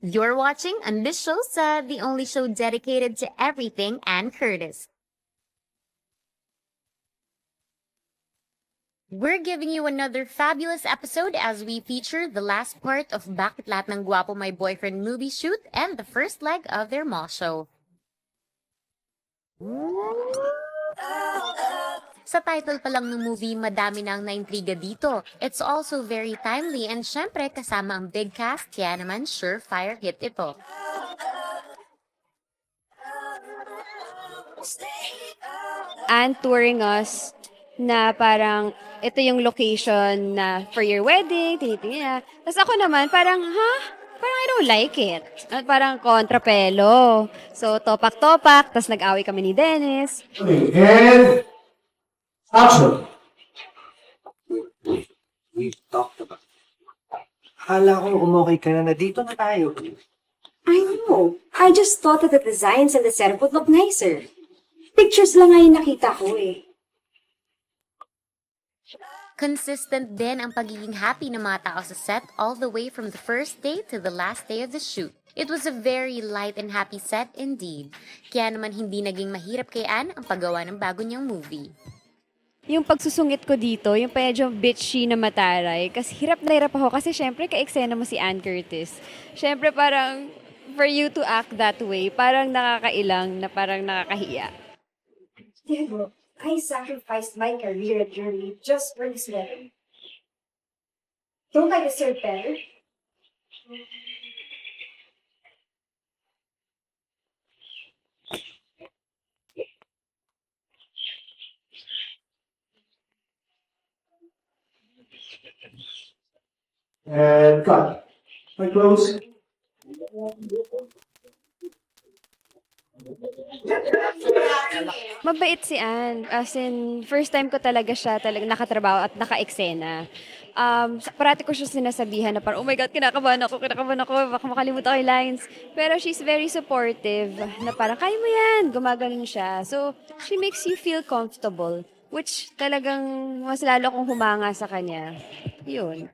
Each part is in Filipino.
You're watching Ambitiosa, the only show dedicated to everything Ann Curtis. We're giving you another fabulous episode as we feature the last part of Bakit Lahat ng Gwapo My Boyfriend movie shoot and the first leg of their mall show. Sa title pa lang ng movie, madami nang naintriga dito. It's also very timely and syempre kasama ang big cast, kaya naman surefire hit ito. And touring us na parang ito yung location na for your wedding, tinitingnan niya. Tapos ako naman parang, parang I don't like it. At parang kontrapelo. So, topak-topak, tapos nag-away kami ni Dennis. Okay, and action. We've talked about it. Akala ko umokay ka na dito na tayo. I know. I just thought that the designs and the setup would look nicer. Pictures lang nga yung nakita ko eh. Consistent din ang pagiging happy ng mga tao sa set all the way from the first day to the last day of the shoot. It was a very light and happy set indeed. Kaya naman hindi naging mahirap kay Ann ang paggawa ng bago niyang movie. Yung pagsusungit ko dito, yung medyo bitchy na mataray, kasi hirap na hirap ako kasi syempre ka-eksena mo si Ann Curtis. Syempre parang for you to act that way, parang nakakailang na parang nakakahiya. Diego, I sacrificed my career at Journey just for this wedding. Don't I deserve better? And cut. My close. Mabait si Ann. As in, first time ko talaga siya nakatrabaho at naka-eksena. Parati ko siya sinasabihan na parang, oh my God, kinakabahan ako, baka makalimutan ko yung lines. Pero she's very supportive, na parang, kaya mo yan, gumaganon siya. So, she makes you feel comfortable, which talagang mas lalo akong humanga sa kanya. Yun.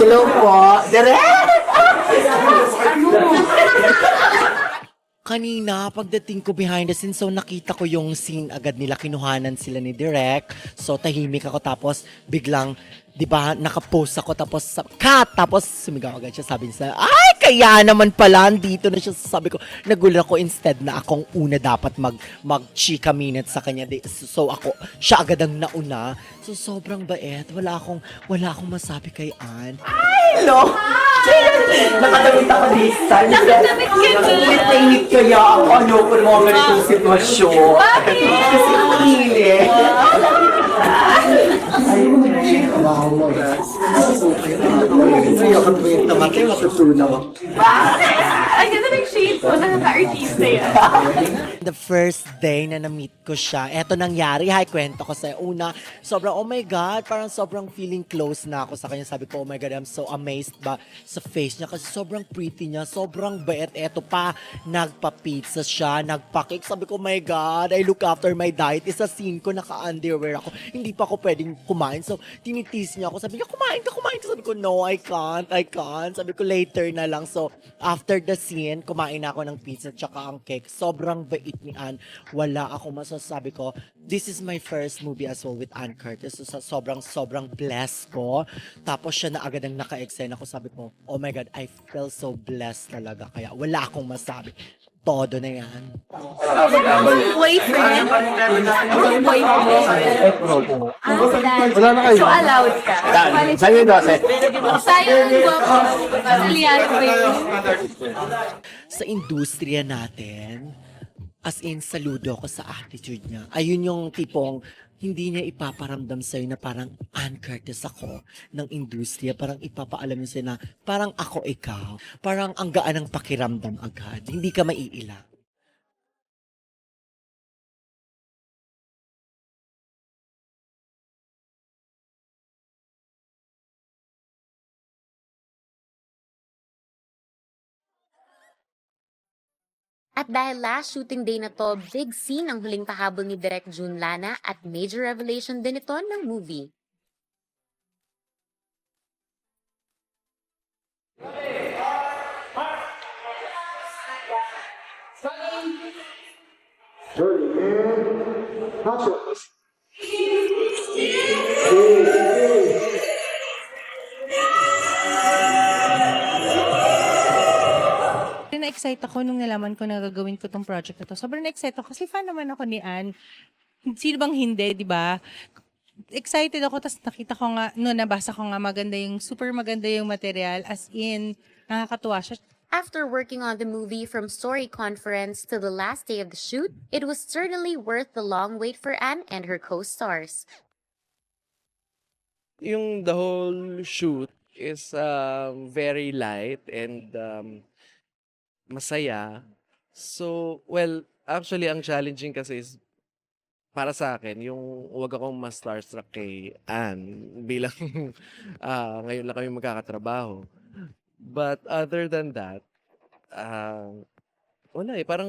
Hello po. Kanina, pagdating ko behind the scenes, so nakita ko yung scene agad nila, kinuhanan sila ni Direk. So tahimik ako tapos biglang, di ba, nakapost ako tapos cut! Tapos sumigaw agad siya, sabi niya, ay, kaya naman pala, dito na siya. Sabi ko, nagulat ako instead na akong una dapat mag-chika minutes sa kanya. So ako, siya agad ang nauna. So sobrang bait. Wala akong masabi kay Ann. Hello! Nakadamit ako this time. Nakadamit ka din. Kaya ako ayoko ng mga ganitong sitwasyon. Bakit? Kasi ang init. Ayoko tuwing tamatay, matutunaw. Ang ganda ng shade po, nakaka-artista yan. The first day na na-meet ko siya, eto nangyari, kwento ko sa'yo. Una, sobrang, oh my God, parang sobrang feeling close na ako sa kanya. Sabi ko, oh my God, I'm so amazed ba sa face niya kasi sobrang pretty niya, sobrang bait. Eto pa, nagpa-pizza siya, nagpa-cake. Sabi ko, oh my God, I look after my diet. Isa scene ko, naka-underwear ako. Hindi pa ako pwedeng kumain. So, tinitis niya ako. Sabi niya, kumain ka. Sabi ko, no, I can't. Sabi ko, later na lang. So, after the scene, kumain na ako ng pizza tsaka ang cake. Sobrang bait ni Ann. Wala ako masasabi ko. This is my first movie as well with Ann Curtis. So, sobrang blessed ko. Tapos siya na agad ang naka-eksena ko. Sabi ko, oh my God, I feel so blessed talaga. Kaya wala akong masabi. Todo na yan. Boyfriend? Yung boyfriend? Wala na kayo. So allowed ka? Sa'yo yung 12. Sayang ang guwapo. Aliano ba yun? Sa industriya natin, as in, saludo ako sa attitude niya. Ayun yung tipong hindi niya ipaparamdam sa'yo na parang Ann Curtis ako ng industriya. Parang ipapaalam niya sa'yo na parang ako ikaw. Parang ang gaan ng pakiramdam agad. Hindi ka maiilang. At dahil last shooting day na to, big scene ang huling pahabol ni Direk June Lana at major revelation din ito ng movie. Journey and action. Na-excite ako nung nalaman ko na gagawin ko tong project na to. Sobrang na-excite ako kasi fan naman ako ni Anne. Sino bang hindi, di ba? Excited ako, tapos nakita ko nga, no, nabasa ko nga super maganda yung material. As in, nakakatuwa siya. After working on the movie from story conference to the last day of the shoot, it was certainly worth the long wait for Anne and her co-stars. Yung the whole shoot is very light and masaya. So, well, actually, ang challenging kasi is para sa akin, yung wag akong mas starstruck kay Anne bilang ngayon lang kami magkakatrabaho. But other than that, wala eh. Parang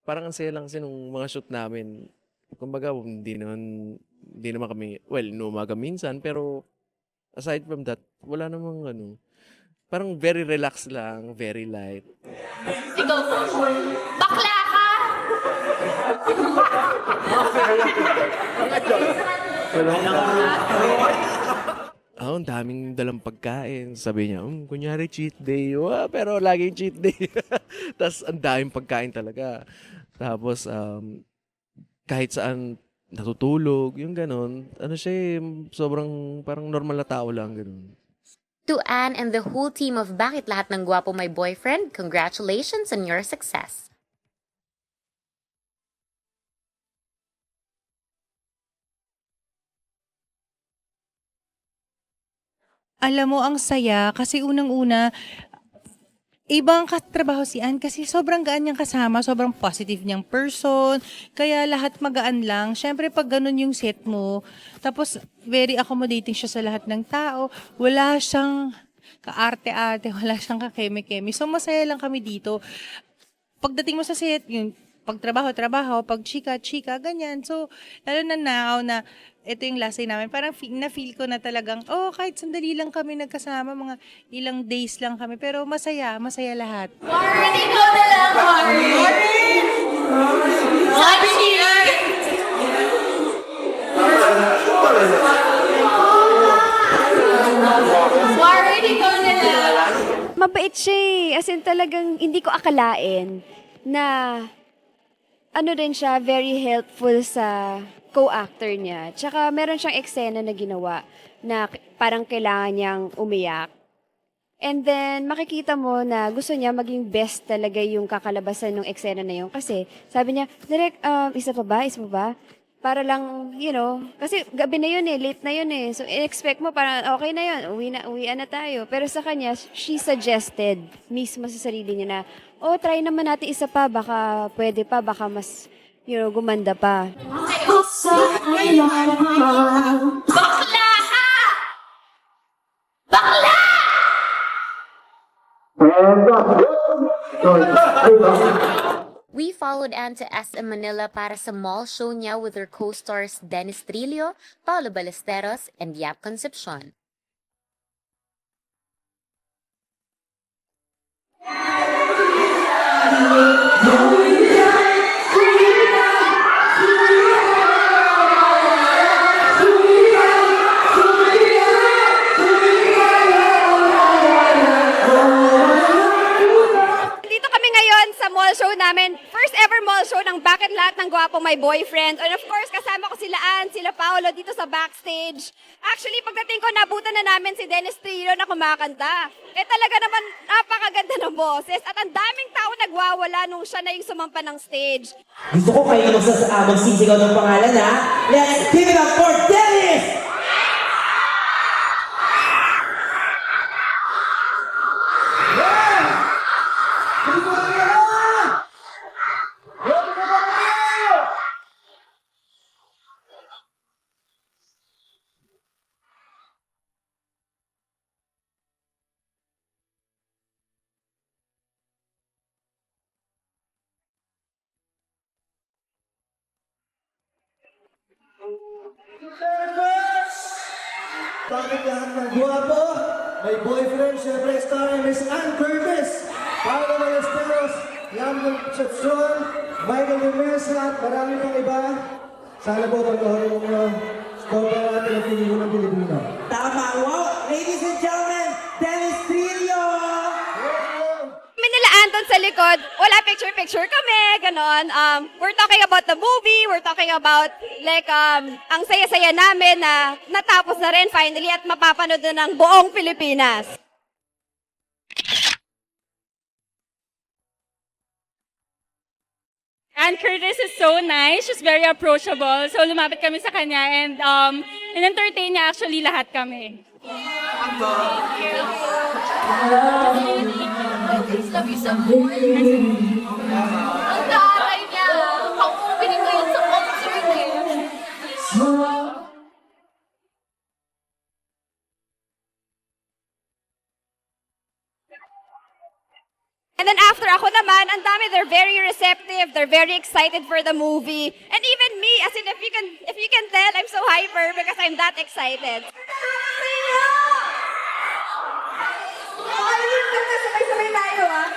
ang saya lang kasi nung mga shoot namin. Kumbaga, hindi naman kami, well, inumaga minsan, pero aside from that, wala namang parang very relaxed lang, very light. Ikaw po. Bakla ka! Ang daming dalang pagkain. Sabi niya, kunyari cheat day. Pero laging cheat day. Tapos ang daming pagkain talaga. Tapos kahit saan natutulog, yung ganon. Ano siya sobrang parang normal na tao lang, ganon. To Anne and the whole team of Bakit Lahat ng Gwapo My Boyfriend, congratulations on your success. Alam mo, ang saya kasi unang-una, ibang katrabaho si Anne kasi sobrang gaan niyang kasama, sobrang positive niyang person, kaya lahat magaan lang. Siyempre, pag ganun yung set mo, tapos very accommodating siya sa lahat ng tao, wala siyang kaarte-arte, wala siyang kakeme-keme. So, masaya lang kami dito. Pagdating mo sa set, yung pagtrabaho, pag chika, ganyan. So, lalo na now na ito yung last day namin, parang na-feel ko na talagang, kahit sandali lang kami nagkasama, mga ilang days lang kami, pero masaya lahat. Warren, ikaw na lang, Warren! Sabi niya! Warren, ikaw na lang! Mabait siya eh. As in talagang hindi ko akalain na ano rin siya, very helpful sa co-actor niya. Tsaka meron siyang eksena na ginawa na parang kailangan niyang umiyak. And then, makikita mo na gusto niya maging best talaga yung kakalabasan ng eksena na yun. Kasi, sabi niya, Direk, isa pa ba? Para lang, kasi gabi na yun eh, late na yun eh. So, expect mo parang okay na yun, uwian na tayo. Pero sa kanya, she suggested mismo sa sarili niya na, try naman natin isa pa, baka pwede pa, baka mas, gumanda pa. Bakla ka! Bakla! We followed Anne to SM Manila para sa mall show niya with her co-stars Dennis Trillo, Paolo Ballesteros, and Yap Concepcion. Dito kami ngayon sa mall show namin. First ever mall show ng Bakit Lahat ng Gwapo My Boyfriend. And of course, kasama ko sila Ann, sila Paolo dito sa backstage. Actually, pagdating ko, nabutan na namin si Dennis Trillo na kumakanta. Talaga naman, napakaganda ng boses. At ang daming tao nagwawala nung siya na yung sumampa ng stage. Gusto ko kayo magsisigaw ng pangalan, ha? Let's give it up for Dennis! Bakit lahat ng guwapo? May boyfriend, syempre starring Miss Ann Curtis, Paolo Ballesteros, Yam Concepcion, Michael Remesa, at marami pang iba. Sana po panoorin nyo. Kopya natin ang Pilipinas Pilipino. Tama, wow! Ladies and gentlemen, Dennis Trillo! Manila Anton sa likod, wala picture-picture kami, ganon. We're talking about the movie, we're talking about like ang saya-saya namin na natapos na rin finally at mapapanood na ng buong Pilipinas. And Curtis is so nice. She's very approachable. So lumapit kami sa kanya and in-entertain niya actually lahat kami. Ang taray niya! Pang-opening ko yun sa concert eh. And then after ako naman, ang dami, they're very receptive, they're very excited for the movie. And even me, as in if you can tell, I'm so hyper because I'm that excited. Sabay-sabay tayo, ah.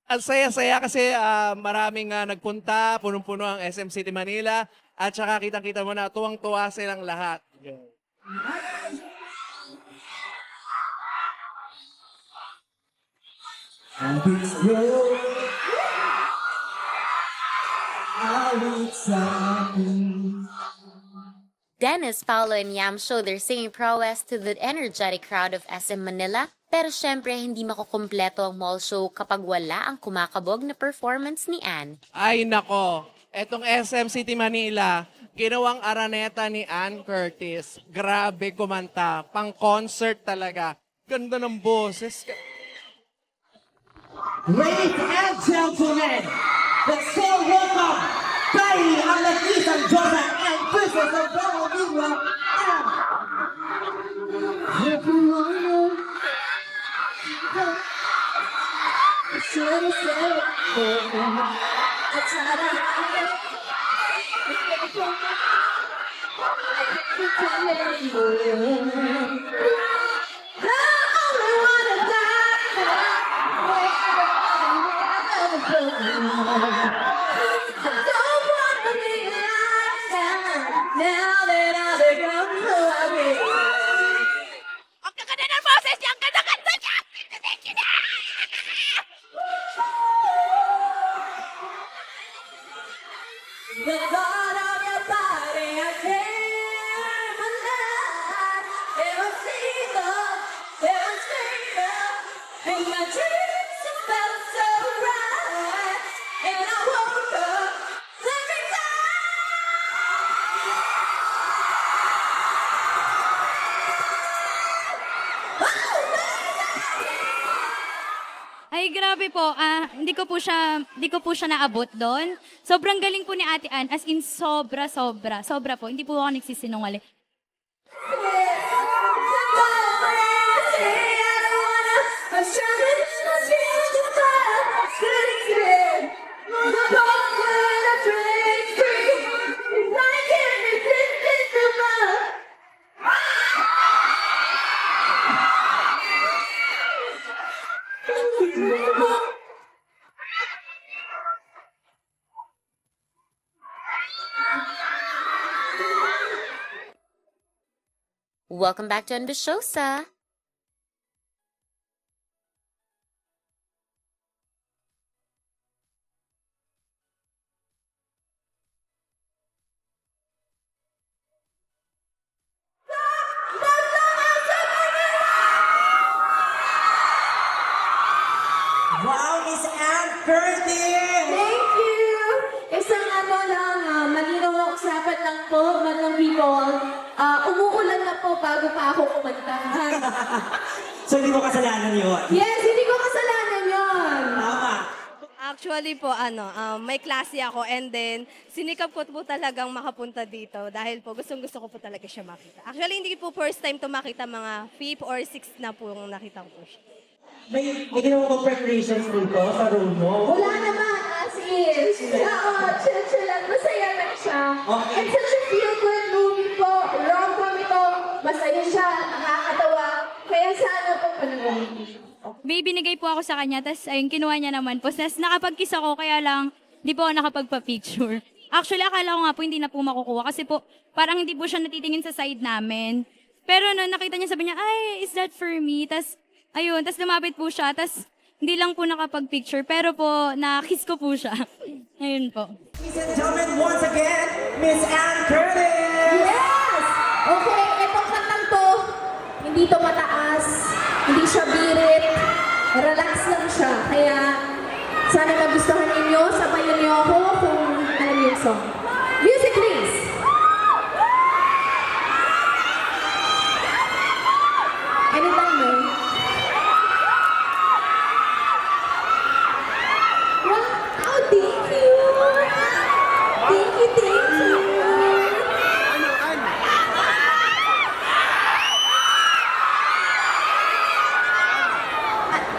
Ang saya-saya kasi maraming nagpunta, punong-puno ang SM City Manila, at saka kitang-kita mo na tuwang-tuwa silang lahat. And this road, I will tell. Dennis, Paolo, and Yam show their singing prowess to the energetic crowd of SM Manila. Pero syempre, hindi makukumpleto ang mall show kapag wala ang kumakabog na performance ni Ann. Ay nako, etong SM City Manila, ginawang araneta ni Ann Curtis. Grabe kumanta, pang-concert talaga. Ganda ng boses. Ladies and gentlemen, let's all welcome Kylie Alakis and Joseph and Princess of Bella Ang kaganda ng boses niya! Ang ganda-ganda niya! The thought of your body, I can't deny. Ever seen love, ever seen love, and my dreams have felt so right. And I woke up every Ay, grabe po. Hindi ko po siya naabot doon. Sobrang galing po ni Ate Ann. As in, sobra. Sobra po. Hindi po ako nagsisinungaling. Welcome back to Ambisyosa! Wow, Miss Ann Curtis! Thank you! Isang malinaw na usapan lang po, mga people. Umuulan na po bago pa ako kumanta. So, hindi mo kasalanan yun? Yes, hindi ko kasalanan yon. Tama. Actually po, may klase ako and then sinikap ko po talagang makapunta dito dahil po gustong-gusto ko po talaga siya makita. Actually, hindi po first time to makita, mga 5th or 6th na po yung nakita ko po siya. May ginawa ko preparations dito sa room mo. Wala naman, as is. Oo, chill lang, masaya lang siya. Okay. And such a feel-good movie po. Rom-com ito, masaya siya, nakakatawa. Kaya sana po panoorin niyo siya. May binigay po ako sa kanya, tapos ayun, kinuha niya naman po. Tapos nakapag-kiss ako, kaya lang, di po ako nakapagpa-picture. Actually, akala ko nga po hindi na po makukuha kasi po, parang hindi po siya natitingin sa side namin. Pero no, nakita niya, sabi niya, ay, is that for me? Tapos, ayun, tapos lumapit po siya, tapos hindi lang po nakapag-picture, pero po, na-kiss ko po siya. Ayun po. Ladies and gentlemen, once again, Miss Ann Curtis! Yes! Okay, itong kantang to, hindi to mataas, hindi siya birit, relax lang siya. Kaya, sana magustuhan ninyo, sabayan niyo ako kung alam niyo yung song. Music please! Anytime mo. Wow, thank you! Thank you, thank you!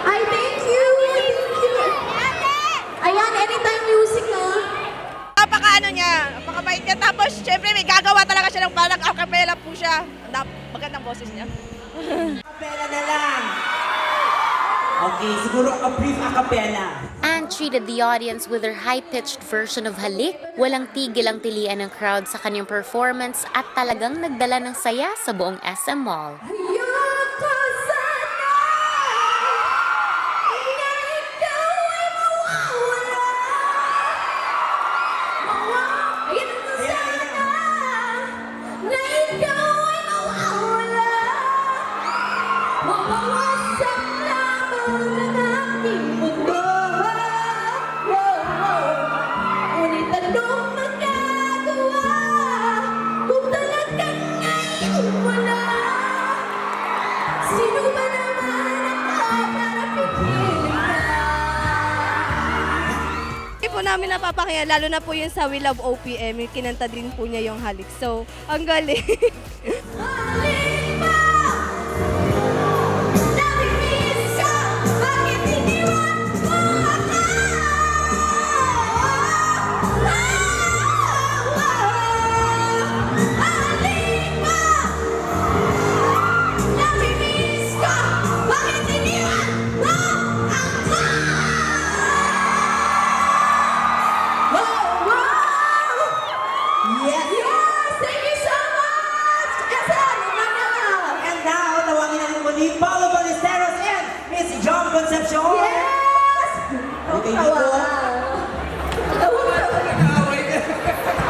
Ay, thank you! Thank you! Ayan, anytime music na. Napaka-ano niya, napakabait niya. Tapos, syempre, may gagawa talaga siya ng parang acapella po siya. Magandang boses niya. Acapella na lang. Okay, siguro a brief acapella. Anne treated the audience with her high-pitched version of halik. Walang tigil ang tilian ng crowd sa kanyang performance at talagang nagdala ng saya sa buong SM Mall. Ayoko sana na ikaw ay mawawala. Ayoko sana na ikaw ay mawawala. Mawawasak lamang ang aking mundo. Ngunit anong magagawa kung talagang ngayon wala? Sino ba naman ako para pipiliin ka? Hindi po namin napapakinggan, lalo na po yun sa We Love OPM, yung kinanta din po niya yung halik. So, ang galing. Halik mo! Namimiss ka! Bakit iniwan mo ako? Halik mo! Namimiss ka! Bakit iniwan mo ako? Yes! Yes! Thank you so much! SM, And now, tawagin natin muli, Paolo Ballesteros and Miss John Concepcion! Yes! Okay, dito.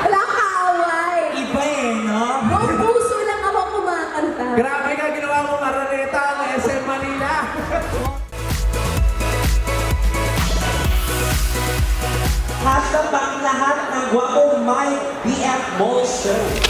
Wala kaaway. Iba no? Buong puso lang ako kumakanta. Grabe ka, ginawa mo Maraneta ang SM Manila. Hashtag pang lahat ng Guwapo My BF Mall Show.